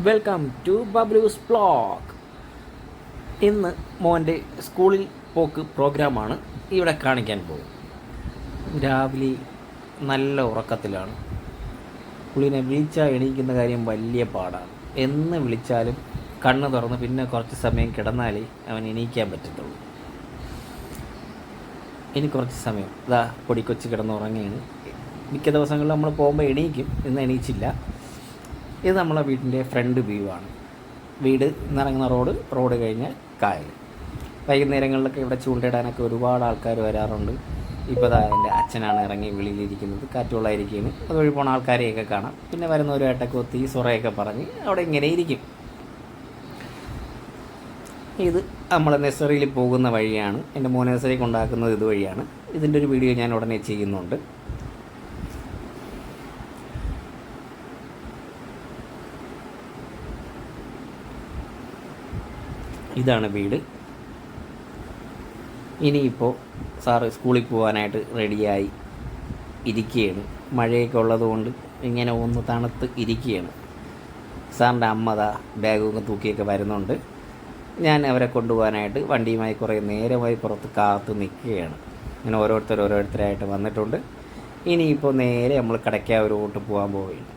Welcome to ബബ്ലൂസ് blog. ഇന്ന് മോൻ്റെ സ്കൂളിൽ പോക്ക് പ്രോഗ്രാമാണ് ഇവിടെ കാണിക്കാൻ പോകും. രാവിലെ നല്ല ഉറക്കത്തിലാണ്. പുള്ളിനെ വിളിച്ചാൽ എണീക്കുന്ന കാര്യം വലിയ പാടാണ്. എന്ന് വിളിച്ചാലും കണ്ണ് തുറന്ന് പിന്നെ കുറച്ച് സമയം കിടന്നാലേ അവൻ എണീക്കാൻ പറ്റത്തുള്ളൂ. ഇനി കുറച്ച് സമയം പൊടിക്കൊച്ച് കിടന്നുറങ്ങിയാണ്. മിക്ക ദിവസങ്ങളിൽ നമ്മൾ പോകുമ്പോൾ എണീക്കും, ഇന്ന് എണീച്ചില്ല. ഇത് നമ്മളെ വീടിൻ്റെ ഫ്രണ്ട് വ്യൂ ആണ്. വീട് നിറങ്ങുന്ന റോഡ് കഴിഞ്ഞാൽ കായൽ. വൈകുന്നേരങ്ങളിലൊക്കെ ഇവിടെ ചൂണ്ടയിടാനൊക്കെ ഒരുപാട് ആൾക്കാർ വരാറുണ്ട്. ഇപ്പോൾ എൻ്റെ അച്ഛനാണ് ഇറങ്ങി വെളിയിലിരിക്കുന്നത്, കാറ്റുകൊള്ളായിരിക്കുകയാണ്. അതുവഴി പോണ ആൾക്കാരെയൊക്കെ കാണാം. പിന്നെ വരുന്നവരുമായിട്ടൊക്കെ ഒത്തി സൊറയൊക്കെ പറഞ്ഞ് അവിടെ ഇങ്ങനെ ഇരിക്കും. ഇത് നമ്മൾ നഴ്സറിയിൽ പോകുന്ന വഴിയാണ്. എൻ്റെ മോൻ നഴ്സറി കൊണ്ടാക്കുന്നത് ഇതുവഴിയാണ്. ഇതിൻ്റെ ഒരു വീഡിയോ ഞാൻ ഉടനെ ചെയ്യുന്നുണ്ട്. ഇതാണ് വീട്. ഇനിയിപ്പോൾ സാറ് സ്കൂളിൽ പോകാനായിട്ട് റെഡിയായി ഇരിക്കുകയാണ്. മഴയൊക്കെ ഉള്ളതുകൊണ്ട് ഇങ്ങനെ ഒന്ന് തണുത്ത് ഇരിക്കുകയാണ്. സാറിൻ്റെ അമ്മ ബാഗൊക്കെ തൂക്കിയൊക്കെ വരുന്നുണ്ട്. ഞാൻ അവരെ കൊണ്ടുപോകാനായിട്ട് വണ്ടിയുമായി കുറേ നേരമായി പുറത്ത് കാത്ത് നിൽക്കുകയാണ്. ഇങ്ങനെ ഓരോരുത്തരായിട്ട് വന്നിട്ടുണ്ട്. ഇനിയിപ്പോൾ നേരെ നമ്മൾ കടയ്ക്കാവൂരോട്ട് പോകാൻ പോവുകയാണ്.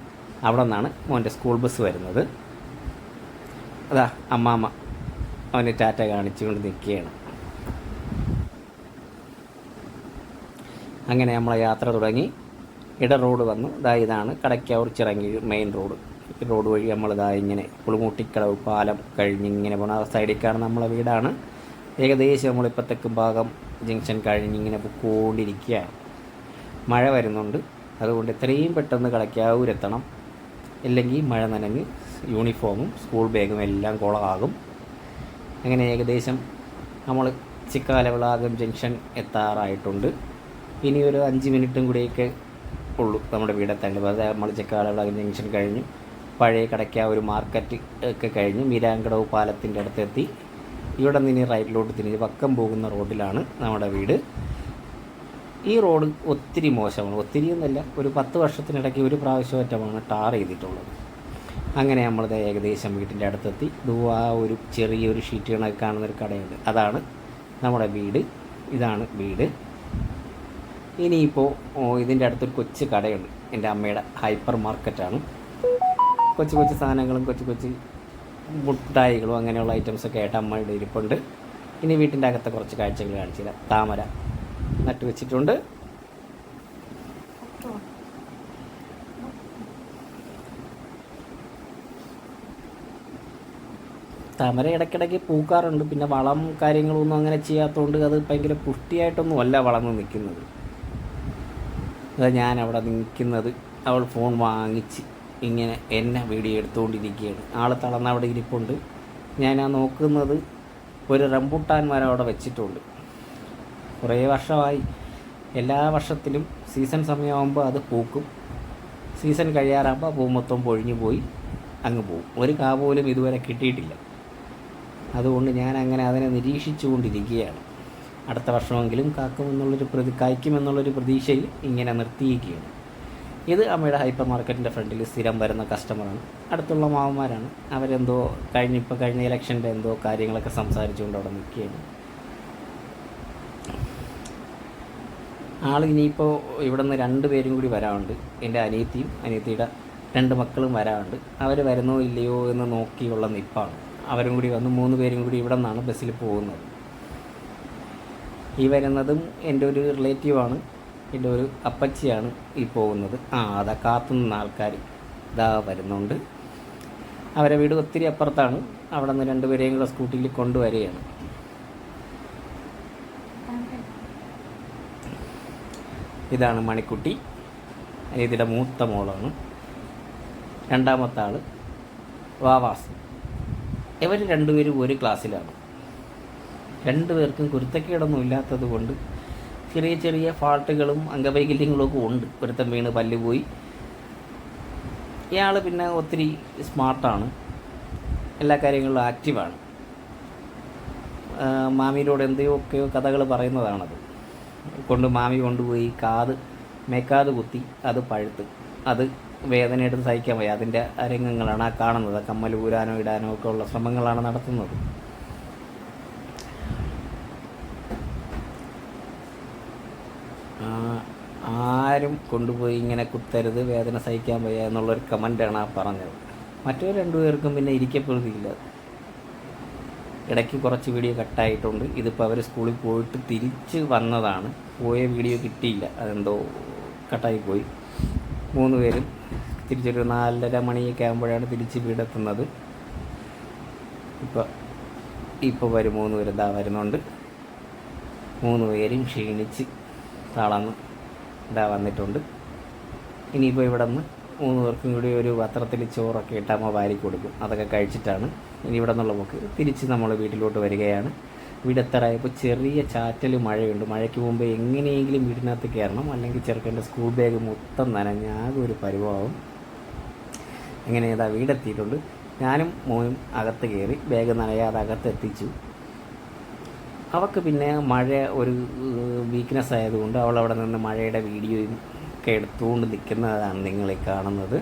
അവിടെ നിന്നാണ് മോൻ്റെ സ്കൂൾ ബസ് വരുന്നത്. അമ്മാമ്മ അവന് ടാറ്റ കാണിച്ചുകൊണ്ട് നിൽക്കുകയാണ്. അങ്ങനെ നമ്മളെ യാത്ര തുടങ്ങി. റോഡ് വന്നു. ഇതാണ് കടയ്ക്കാവൂർ ചിറങ്ങി മെയിൻ റോഡ് വഴി നമ്മൾ ഇങ്ങനെ പുളിമൂട്ടിക്കടവ് പാലം കഴിഞ്ഞിങ്ങനെ പോകണം. ആ സൈഡിൽ കാണുന്ന നമ്മളെ വീടാണ്. ഏകദേശം നമ്മളിപ്പോൾ തെക്കും ഭാഗം ജംഗ്ഷൻ കഴിഞ്ഞിങ്ങനെ പോയിക്കൊണ്ടിരിക്കുകയാണ്. മഴ വരുന്നുണ്ട്, അതുകൊണ്ട് എത്രയും പെട്ടെന്ന് കടയ്ക്കാവൂരെത്തണം. ഇല്ലെങ്കിൽ മഴ നനഞ്ഞ് യൂണിഫോമും സ്കൂൾ ബാഗും എല്ലാം കുളമാകും. അങ്ങനെ ഏകദേശം നമ്മൾ ചിക്കാലവിളാകം ജംഗ്ഷൻ എത്താറായിട്ടുണ്ട്. ഇനി ഒരു 5 മിനിറ്റും കൂടിയൊക്കെ ഉള്ളൂ നമ്മുടെ വീടെത്തേണ്ടത്. അത് നമ്മൾ ചിക്കാലവിളാകം ജംഗ്ഷൻ കഴിഞ്ഞ് പഴയ കടയ്ക്കാവൂർ മാർക്കറ്റ് ഒക്കെ കഴിഞ്ഞ് മീരാങ്കടവ് പാലത്തിൻ്റെ അടുത്തെത്തി. ഇവിടെ നിന്ന് റൈറ്റിലോട്ട് തിരിഞ്ഞ് പക്കം പോകുന്ന റോഡിലാണ് നമ്മുടെ വീട്. ഈ റോഡ് ഒത്തിരി മോശമാണ്. ഒത്തിരി എന്നല്ല, ഒരു 10 വർഷത്തിനിടയ്ക്ക് ഒരു പ്രാവശ്യമറ്റമാണ് ടാർ ചെയ്തിട്ടുള്ളത്. അങ്ങനെ നമ്മളത് ഏകദേശം വീട്ടിൻ്റെ അടുത്തെത്തി. ഒരു ചെറിയൊരു ഷീറ്റ് കണക്ക് കാണുന്നൊരു കടയുണ്ട്, അതാണ് നമ്മുടെ വീട്. ഇതാണ് വീട്. ഇനിയിപ്പോൾ ഇതിൻ്റെ അടുത്തൊരു കൊച്ചു കടയുണ്ട്. എൻ്റെ അമ്മയുടെ ഹൈപ്പർ മാർക്കറ്റാണ്. കൊച്ചു സാധനങ്ങളും കൊച്ചു മുട്ടായികളും അങ്ങനെയുള്ള ഐറ്റംസൊക്കെ ആയിട്ട് അമ്മയുടെ ഇരിപ്പുണ്ട്. ഇനി വീട്ടിൻ്റെ അകത്തെ കുറച്ച് കാഴ്ചകൾ കാണിച്ചില്ല. താമര നട്ടു വെച്ചിട്ടുണ്ട്. താമര ഇടയ്ക്കിടയ്ക്ക് പൂക്കാറുണ്ട്. പിന്നെ വളം കാര്യങ്ങളൊന്നും അങ്ങനെ ചെയ്യാത്തതുകൊണ്ട് അത് ഭയങ്കര പുഷ്ടിയായിട്ടൊന്നും അല്ല വളർന്ന് നിൽക്കുന്നത്. ഞാൻ അവിടെ നിൽക്കുന്നത്, അവൾ ഫോൺ വാങ്ങിച്ച് ഇങ്ങനെ എന്നെ വീഡിയോ എടുത്തുകൊണ്ടിരിക്കുകയാണ്. ആൾ തളർന്ന് അവിടെ ഇരിപ്പുണ്ട്. ഞാൻ നോക്കുന്നത് ഒരു റംബുട്ടാൻ മരം അവിടെ വെച്ചിട്ടുണ്ട്. കുറേ വർഷമായി. എല്ലാ വർഷത്തിലും സീസൺ സമയമാകുമ്പോൾ അത് പൂക്കും. സീസൺ കഴിയാറാകുമ്പോൾ പൂ മൊത്തം പൊഴിഞ്ഞു പോയി അങ്ങ് പോകും. ഒരു കാ പോലും ഇതുവരെ കിട്ടിയിട്ടില്ല. അതുകൊണ്ട് ഞാൻ അങ്ങനെ അതിനെ നിരീക്ഷിച്ചു കൊണ്ടിരിക്കുകയാണ്. അടുത്ത വർഷമെങ്കിലും കായ്ക്കുമെന്നുള്ളൊരു പ്രതീക്ഷയിൽ ഇങ്ങനെ നിർത്തിയിരിക്കുകയാണ്. ഇത് അമ്മയുടെ ഹൈപ്പർ മാർക്കറ്റിൻ്റെ ഫ്രണ്ടിൽ സ്ഥിരം വരുന്ന കസ്റ്റമറാണ്. അടുത്തുള്ള മാവന്മാരാണ്. അവരെന്തോ കഴിഞ്ഞ ഇലക്ഷൻ്റെ എന്തോ കാര്യങ്ങളൊക്കെ സംസാരിച്ചുകൊണ്ട് അവിടെ നിൽക്കുകയാണ്. ഇനിയിപ്പോൾ ഇവിടെ നിന്ന് 2 പേരും കൂടി വരാറുണ്ട്. എൻ്റെ അനിയത്തിയുടെ 2 മക്കളും വരാറുണ്ട്. അവർ വരുന്നോ ഇല്ലയോ എന്ന് നോക്കിയുള്ള നിപ്പാണ്. അവരും കൂടി വന്ന് 3 പേരും കൂടി ഇവിടെ നിന്നാണ് ബസ്സിൽ പോകുന്നത്. ഈ വരുന്നതും എൻ്റെ ഒരു റിലേറ്റീവാണ്, എൻ്റെ ഒരു അപ്പച്ചിയാണ് ഈ പോകുന്നത്. കാത്തുനിന്ന ആൾക്കാർ വരുന്നുണ്ട്. അവരെ വീട് ഒത്തിരി അപ്പുറത്താണ്. അവിടെ നിന്ന് 2 പേരെയും കൂടെ സ്കൂട്ടിയിൽ കൊണ്ടുവരികയാണ്. ഇതാണ് മണിക്കുട്ടി, ഇതിൻ്റെ മൂത്ത മോളാണ്. രണ്ടാമത്തെ ആൾ വാവാസ്. ഇവർ 2 പേരും ഒരു ക്ലാസ്സിലാണ്. 2 പേർക്കും കുരുത്തക്കേടൊന്നും ഇല്ലാത്തത് കൊണ്ട് ചെറിയ ഫാൾട്ടുകളും അംഗവൈകല്യങ്ങളും ഒക്കെ ഉണ്ട്. ഒരുത്തൻ വീണ് പല്ല് പോയി. ഇയാൾ പിന്നെ ഒത്തിരി സ്മാർട്ടാണ്, എല്ലാ കാര്യങ്ങളിലും ആക്റ്റീവാണ്. മാമിയോട് എന്തൊക്കെയോ കഥകൾ പറയുന്നതാണത്. മാമി കൊണ്ടുപോയി മേക്കാത് കുത്തി അത് പഴുത്ത് അത് വേദന എടുത്ത് സഹിക്കാൻ വയ്യ. അതിൻ്റെ രംഗങ്ങളാണ് ആ കാണുന്നത്. കമ്മൽ ഊരാനോ ഇടാനോ ഒക്കെ ഉള്ള ശ്രമങ്ങളാണ് നടത്തുന്നത്. ആരും കൊണ്ടുപോയി ഇങ്ങനെ കുത്തരുത്, വേദന സഹിക്കാൻ വയ്യ എന്നുള്ളൊരു കമൻ്റാണ് ആ പറഞ്ഞത്. മറ്റൊരു രണ്ടുപേർക്കും പിന്നെ ഇരിക്കപ്പെടുന്നില്ല. ഇടയ്ക്ക് കുറച്ച് വീഡിയോ കട്ടായിട്ടുണ്ട്. ഇതിപ്പോൾ അവർ സ്കൂളിൽ പോയിട്ട് തിരിച്ച് വന്നതാണ്. പോയ വീഡിയോ കിട്ടിയില്ല, അതെന്തോ കട്ടായിപ്പോയി. 3 പേരും തിരിച്ചൊരു 4:30 മണിയൊക്കെ ആകുമ്പോഴാണ് തിരിച്ച് വീടെത്തുന്നത്. ഇപ്പോൾ വരും 3 പേരും വരുന്നുണ്ട്. 3 പേരും ക്ഷീണിച്ച് തളർന്ന് വന്നിട്ടുണ്ട്. ഇനിയിപ്പോൾ ഇവിടെ നിന്ന് 3 പേർക്കും കൂടി ഒരു പത്രത്തിൽ ചോറൊക്കെ ഇട്ട് അമ്മ വാരി കൊടുക്കും. അതൊക്കെ കഴിച്ചിട്ടാണ് ഇനി ഇവിടെ നിന്നുള്ള പോക്ക്. തിരിച്ച് നമ്മൾ വീട്ടിലോട്ട് വരികയാണ്. വീടെത്തറായപ്പോൾ ചെറിയ ചാറ്റൽ മഴയുണ്ട്. മഴയ്ക്ക് മുമ്പ് എങ്ങനെയെങ്കിലും വീടിനകത്ത് കയറണം, അല്ലെങ്കിൽ ചെറുക്കൻ്റെ സ്കൂൾ ബാഗ് മൊത്തം നനഞ്ഞ് ആകെ ഒരു പരിവാവും. അങ്ങനെ ഏതാ വീടെത്തിയിട്ടുണ്ട്. ഞാനും മോനും അകത്ത് കയറി ബാഗ് നനയാതെ അകത്തെത്തിച്ചു. അവൾക്ക് പിന്നെ മഴ ഒരു വീക്ക്നെസ് ആയതുകൊണ്ട് അവൾ അവിടെ നിന്ന് മഴയുടെ വീഡിയോയും ഒക്കെ എടുത്തുകൊണ്ട് നിൽക്കുന്നതാണ് നിങ്ങളെ കാണുന്നത്.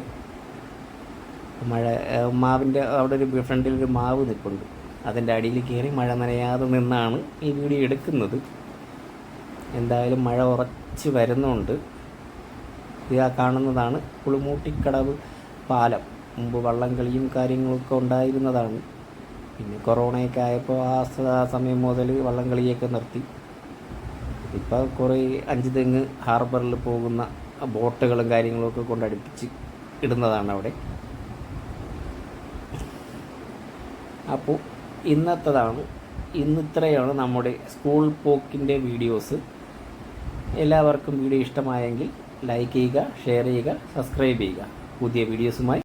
മാവിൻ്റെ അവിടെ ഒരു ഫ്രണ്ടിലൊരു മാവ് നിൽപ്പുണ്ട്. അതിൻ്റെ അടിയിൽ കയറി മഴ നനയാതെ നിന്നാണ് ഈ വീഡിയോ എടുക്കുന്നത്. എന്തായാലും മഴ ഉറച്ച് വരുന്നുണ്ട്. ഇതാ കാണുന്നതാണ് പുളിമൂട്ടിക്കടവ് പാലം. മുമ്പ് വള്ളംകളിയും കാര്യങ്ങളൊക്കെ ഉണ്ടായിരുന്നതാണ്. പിന്നെ കൊറോണയൊക്കെ ആയപ്പോൾ ആ സമയം മുതൽ വള്ളംകളിയൊക്കെ നിർത്തി. ഇപ്പോൾ കുറേ 5 തെങ്ങ് ഹാർബറിൽ പോകുന്ന ബോട്ടുകളും കാര്യങ്ങളൊക്കെ കൊണ്ടടുപ്പിച്ച് ഇടുന്നതാണ് അവിടെ. അപ്പോൾ ഇന്നിത്രയാണ് നമ്മുടെ സ്കൂൾ പോക്കിൻ്റെ വീഡിയോസ്. എല്ലാവർക്കും വീഡിയോ ഇഷ്ടമായെങ്കിൽ ലൈക്ക് ചെയ്യുക, ഷെയർ ചെയ്യുക, സബ്സ്ക്രൈബ് ചെയ്യുക. പുതിയ വീഡിയോസുമായി